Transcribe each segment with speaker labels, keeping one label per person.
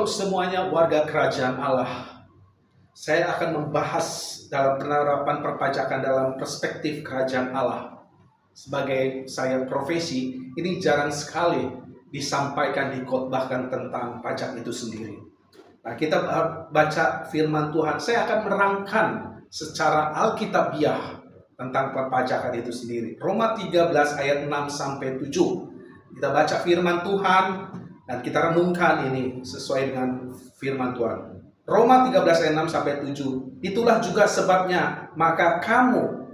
Speaker 1: Untuk semuanya warga kerajaan Allah, saya akan membahas dalam penerapan perpajakan dalam perspektif kerajaan Allah. Sebagai saya profesi, ini jarang sekali disampaikan, dikhotbahkan tentang pajak itu sendiri. Nah, kita baca firman Tuhan. Saya akan merangkan secara alkitabiah tentang perpajakan itu sendiri. Roma 13 ayat 6 sampai 7. Kita baca firman Tuhan dan kita renungkan ini sesuai dengan firman Tuhan. Roma 13 ayat 6 sampai 7. Itulah juga sebabnya maka kamu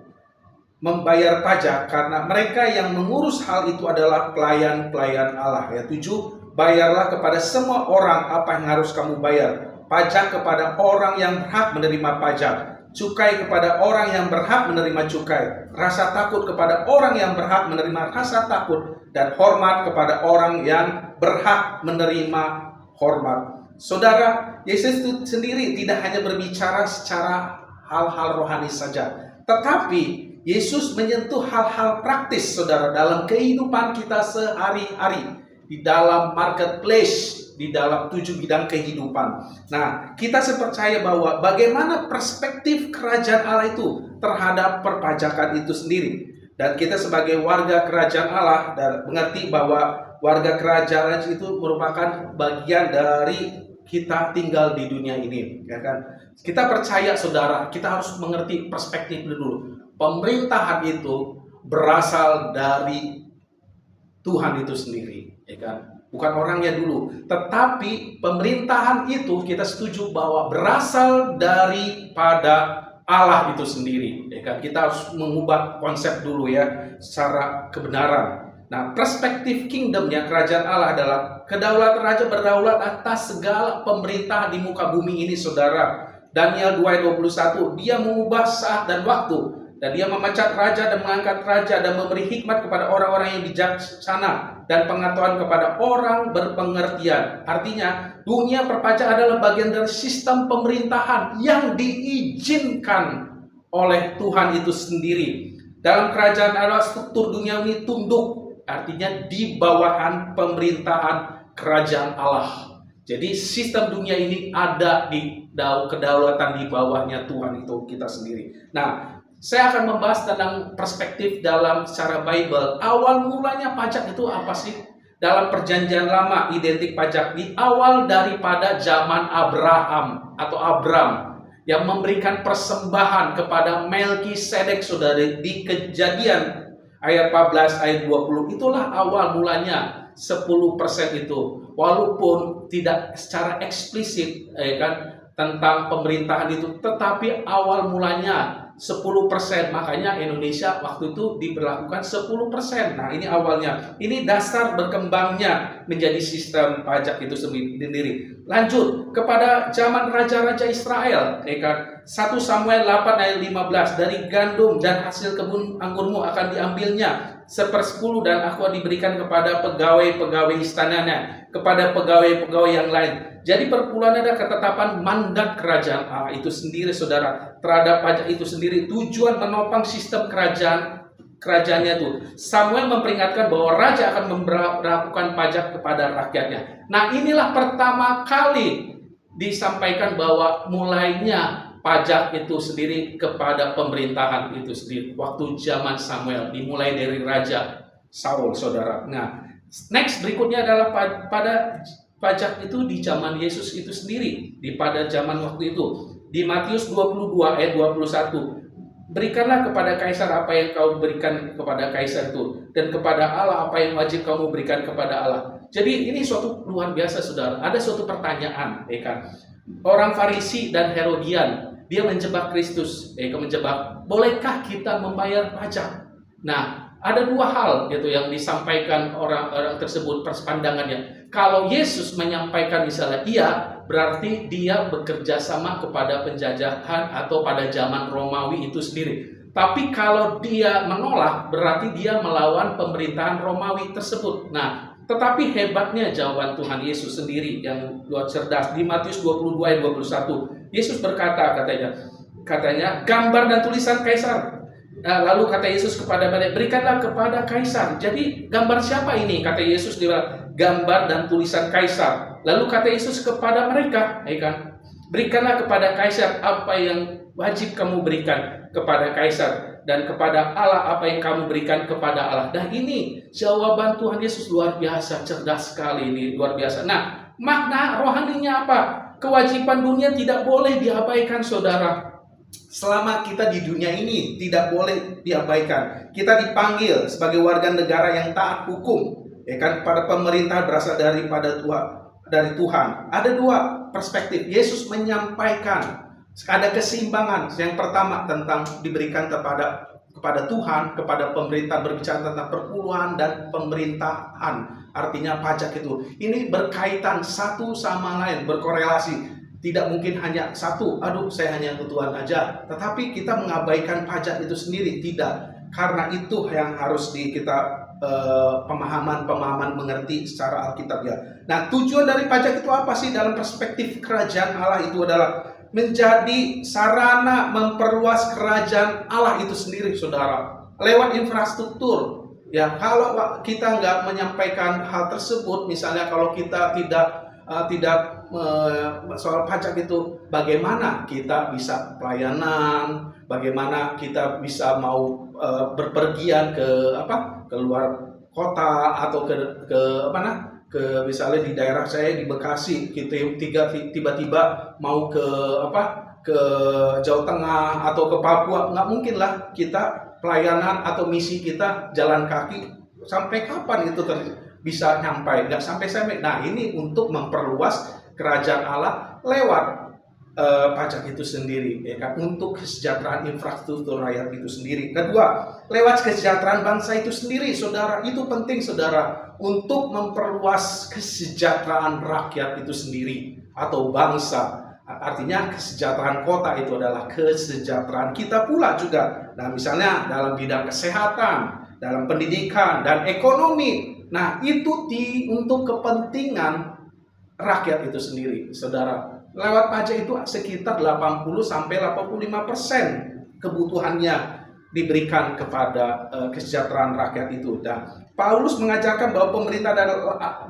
Speaker 1: membayar pajak, karena mereka yang mengurus hal itu adalah pelayan-pelayan Allah. Ayat 7. Bayarlah kepada semua orang apa yang harus kamu bayar. Pajak kepada orang yang berhak menerima pajak, cukai kepada orang yang berhak menerima cukai, rasa takut kepada orang yang berhak menerima rasa takut, dan hormat kepada orang yang berhak menerima hormat. Saudara, Yesus itu sendiri tidak hanya berbicara secara hal-hal rohani saja, tetapi Yesus menyentuh hal-hal praktis, saudara, dalam kehidupan kita sehari-hari, di dalam marketplace, di dalam 7 bidang kehidupan. Nah, kita percaya bahwa bagaimana perspektif kerajaan Allah itu terhadap perpajakan itu sendiri. Dan kita sebagai warga kerajaan Allah dan mengerti bahwa warga kerajaan itu merupakan bagian dari kita tinggal di dunia ini, ya kan? Kita percaya, saudara, kita harus mengerti perspektif dulu. Pemerintahan itu berasal dari Tuhan itu sendiri, ya kan? Bukan orangnya dulu, tetapi pemerintahan itu kita setuju bahwa berasal daripada Allah itu sendiri, ya kan? Kita harus mengubah konsep dulu ya, secara kebenaran. Nah, perspektif kingdomnya kerajaan Allah adalah kedaulatan raja berdaulat atas segala pemerintahan di muka bumi ini, saudara. Daniel 2 ayat 21, dia mengubah saat dan waktu, dan dia memecat raja dan mengangkat raja, dan memberi hikmat kepada orang-orang yang bijaksana, dan pengetahuan kepada orang berpengertian. Artinya, dunia perpajakan adalah bagian dari sistem pemerintahan yang diizinkan oleh Tuhan itu sendiri. Dalam kerajaan Allah, struktur dunia ini tunduk, artinya di bawahan pemerintahan kerajaan Allah. Jadi sistem dunia ini ada di kedaulatan di bawahnya Tuhan itu kita sendiri. Nah, saya akan membahas tentang perspektif dalam secara Bible. Awal mulanya pajak itu apa sih? Dalam perjanjian lama, identik pajak di awal daripada zaman Abraham atau Abram yang memberikan persembahan kepada Melkisedek, saudara, di Kejadian ayat 14 ayat 20. Itulah awal mulanya 10% itu. Walaupun tidak secara eksplisit, ya kan, tentang pemerintahan itu, tetapi awal mulanya 10%. Makanya Indonesia waktu itu diberlakukan 10%. Nah, ini awalnya. Ini dasar berkembangnya menjadi sistem pajak itu sendiri. Lanjut kepada zaman raja-raja Israel, ya kan? 1 Samuel 8 ayat 15, dari gandum dan hasil kebun anggurmu akan diambilnya 1/10, dan aku diberikan kepada pegawai-pegawai istananya, kepada pegawai-pegawai yang lain. Jadi perpuluhan ada ketetapan mandat kerajaan Allah itu sendiri, saudara, terhadap pajak itu sendiri. Tujuan menopang sistem kerajaannya itu. Samuel memperingatkan bahwa raja akan melakukan pajak kepada rakyatnya. Nah, inilah pertama kali disampaikan bahwa mulainya pajak itu sendiri kepada pemerintahan itu sendiri. Waktu zaman Samuel dimulai dari Raja Saul, saudara. Nah, next berikutnya adalah pada pajak itu di zaman Yesus itu sendiri, pada zaman waktu itu. Di Matius 22 ayat 21, berikanlah kepada kaisar apa yang kau berikan kepada kaisar itu, dan kepada Allah apa yang wajib kamu berikan kepada Allah. Jadi ini suatu luar biasa, saudara. Ada suatu pertanyaan, ya kan? Orang Farisi dan Herodian, dia menjebak Kristus, menjebak, bolehkah kita membayar pajak? Nah, ada dua hal gitu yang disampaikan orang-orang tersebut pandangannya. Kalau Yesus menyampaikan misalnya iya, berarti dia bekerja sama kepada penjajahan atau pada zaman Romawi itu sendiri. Tapi kalau dia menolak, berarti dia melawan pemerintahan Romawi tersebut. Nah, tetapi hebatnya jawaban Tuhan Yesus sendiri yang luar cerdas. Di Matius 22 ayat 21, Yesus berkata, katanya gambar dan tulisan kaisar. Lalu kata Yesus kepada mereka, berikanlah kepada kaisar. Jadi gambar siapa ini? Kata Yesus, dia gambar dan tulisan kaisar. Lalu kata Yesus kepada mereka, ya kan, berikanlah kepada kaisar apa yang wajib kamu berikan kepada kaisar, dan kepada Allah apa yang kamu berikan kepada Allah. Dan ini jawaban Tuhan Yesus luar biasa, cerdas sekali ini, luar biasa. Nah, makna rohaninya apa? Kewajiban dunia tidak boleh diabaikan, saudara. Selama kita di dunia ini tidak boleh diabaikan. Kita dipanggil sebagai warga negara yang taat hukum, ya kan, pada pemerintah berasal dari Tuhan. Ada dua perspektif. Yesus menyampaikan ada keseimbangan. Yang pertama tentang diberikan kepada Tuhan, kepada pemerintah, berbicara tentang perpuluhan dan pemerintahan. Artinya pajak itu. Ini berkaitan satu sama lain, berkorelasi. Tidak mungkin hanya satu, aduh saya hanya ke Tuhan aja. Tetapi kita mengabaikan pajak itu sendiri, tidak. Karena itu yang harus kita pemahaman mengerti secara Alkitab ya. Nah, tujuan dari pajak itu apa sih dalam perspektif kerajaan Allah? Itu adalah menjadi sarana memperluas kerajaan Allah itu sendiri, saudara. Lewat infrastruktur. Ya, kalau kita nggak menyampaikan hal tersebut, misalnya kalau kita tidak soal pajak itu, bagaimana kita bisa pelayanan, bagaimana kita bisa mau berpergian ke luar kota atau ke misalnya di daerah saya di Bekasi, kita tiba-tiba mau ke Jawa Tengah atau ke Papua, nggak mungkin lah kita pelayanan atau misi kita jalan kaki. Sampai kapan itu bisa nyampai? Nggak sampai-sampai. Nah, ini untuk memperluas kerajaan Allah lewat pajak itu sendiri, ya kan? Untuk kesejahteraan infrastruktur rakyat itu sendiri. Kedua, lewat kesejahteraan bangsa itu sendiri, saudara. Itu penting, saudara, untuk memperluas kesejahteraan rakyat itu sendiri atau bangsa. Artinya kesejahteraan kota itu adalah kesejahteraan kita pula juga. Nah, misalnya dalam bidang kesehatan, dalam pendidikan dan ekonomi. Nah, itu untuk kepentingan rakyat itu sendiri, saudara. Lewat pajak itu sekitar 80-85% kebutuhannya diberikan kepada kesejahteraan rakyat itu. Dan Paulus mengajarkan bahwa pemerintah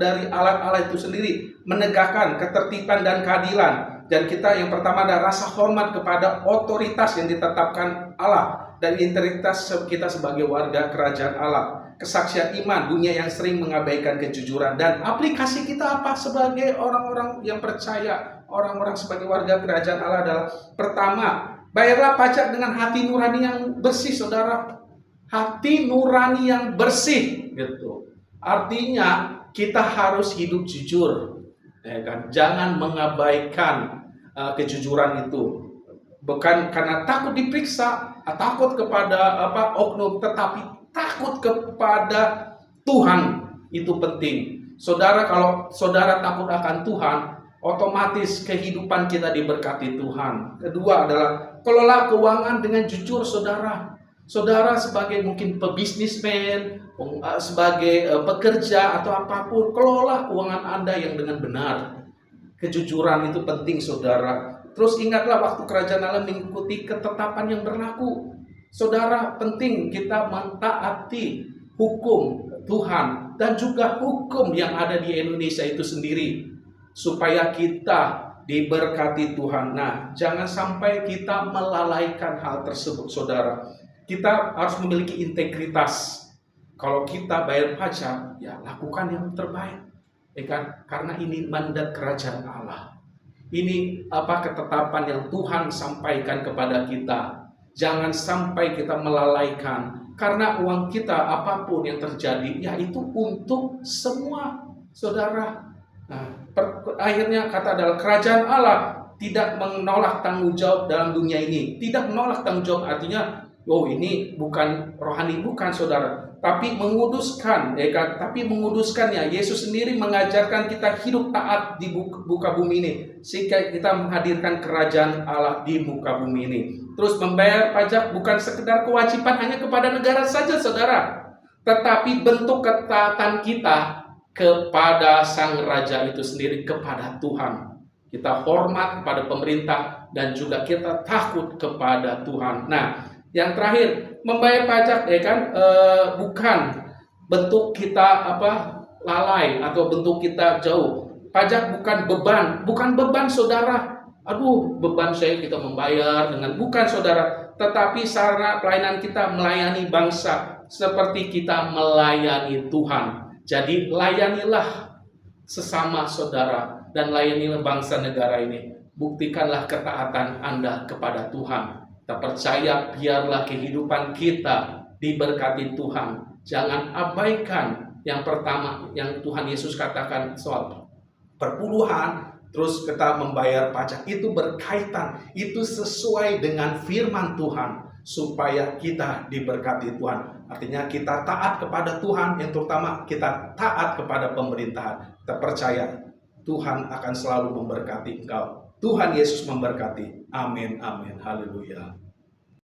Speaker 1: dari alat-alat itu sendiri menegakkan ketertiban dan keadilan. Dan kita yang pertama ada rasa hormat kepada otoritas yang ditetapkan Allah dan integritas kita sebagai warga kerajaan Allah. Kesaksian iman, dunia yang sering mengabaikan kejujuran, dan aplikasi kita apa sebagai orang-orang yang percaya, orang-orang sebagai warga kerajaan Allah adalah pertama, bayarlah pajak dengan hati nurani yang bersih, saudara. Hati nurani yang bersih, gitu. Artinya kita harus hidup jujur, ya kan? Jangan mengabaikan kejujuran itu. Bukan karena takut diperiksa, takut kepada oknum, tetapi takut kepada Tuhan itu penting. Saudara, kalau saudara takut akan Tuhan, otomatis kehidupan kita diberkati Tuhan. Kedua adalah kelola keuangan dengan jujur, saudara. Saudara sebagai mungkin pebisnismen, sebagai pekerja atau apapun, kelola keuangan Anda yang dengan benar. Kejujuran itu penting, saudara. Terus ingatlah waktu kerajaan Allah mengikuti ketetapan yang berlaku. Saudara, penting kita mentaati hukum Tuhan dan juga hukum yang ada di Indonesia itu sendiri, supaya kita diberkati Tuhan. Nah, jangan sampai kita melalaikan hal tersebut, saudara. Kita harus memiliki integritas. Kalau kita bayar pajak, ya lakukan yang terbaik, ya kan? Karena ini mandat kerajaan Allah. Ini ketetapan yang Tuhan sampaikan kepada kita. Jangan sampai kita melalaikan, karena uang kita apapun yang terjadi, ya itu untuk semua, saudara. Nah, akhirnya kata adalah kerajaan Allah tidak menolak tanggung jawab dalam dunia ini. Tidak menolak tanggung jawab artinya, oh ini bukan rohani, bukan, saudara. Tapi menguduskan, ya kan? Tapi menguduskannya. Yesus sendiri mengajarkan kita hidup taat di muka bumi ini, sehingga kita menghadirkan kerajaan Allah di muka bumi ini. Terus membayar pajak bukan sekedar kewajiban hanya kepada negara saja, saudara, tetapi bentuk ketaatan kita kepada Sang Raja itu sendiri, kepada Tuhan. Kita hormat kepada pemerintah dan juga kita takut kepada Tuhan. Nah, yang terakhir, membayar pajak, ya kan, bukan bentuk kita lalai atau bentuk kita jauh. Pajak bukan beban, bukan beban saudara. Aduh, beban saya kita membayar dengan, bukan saudara. Tetapi sarana pelayanan kita melayani bangsa seperti kita melayani Tuhan. Jadi layanilah sesama saudara dan layanilah bangsa negara ini. Buktikanlah ketaatan Anda kepada Tuhan. Kita percaya biarlah kehidupan kita diberkati Tuhan. Jangan abaikan yang pertama yang Tuhan Yesus katakan soal perpuluhan, terus kita membayar pajak, itu berkaitan, itu sesuai dengan firman Tuhan supaya kita diberkati Tuhan. Artinya kita taat kepada Tuhan, yang terutama kita taat kepada pemerintahan. Kita percaya Tuhan akan selalu memberkati engkau. Tuhan Yesus memberkati. Amin, amin, haleluya.